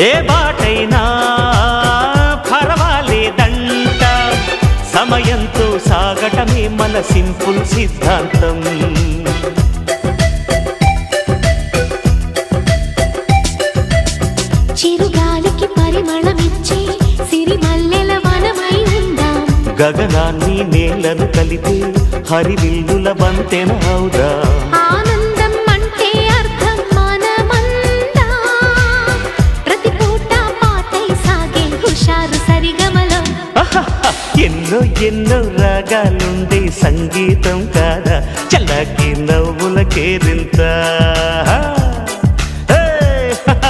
ఏ బాటైనా పర్వాలేదంట, సమయంతో సాగటమే మన సింపుల్ సిద్ధాంతం. చిరుగాలికి పరిమళమిచ్చే సిరిమల్లెల వనమై ఉందాం, గగనాన్ని నేలను కలిపే హరివిల్లుల వంతెన అవుదాం. ఆనందం అంటే అర్థం మనమందా, ప్రతి పూట పాటై సాగే హుషారు సరిగమలో. ఎన్నో ఎన్నో రాగాలుండే సంగీతం కాదా, చల్లకి నవ్వుల కేరింత.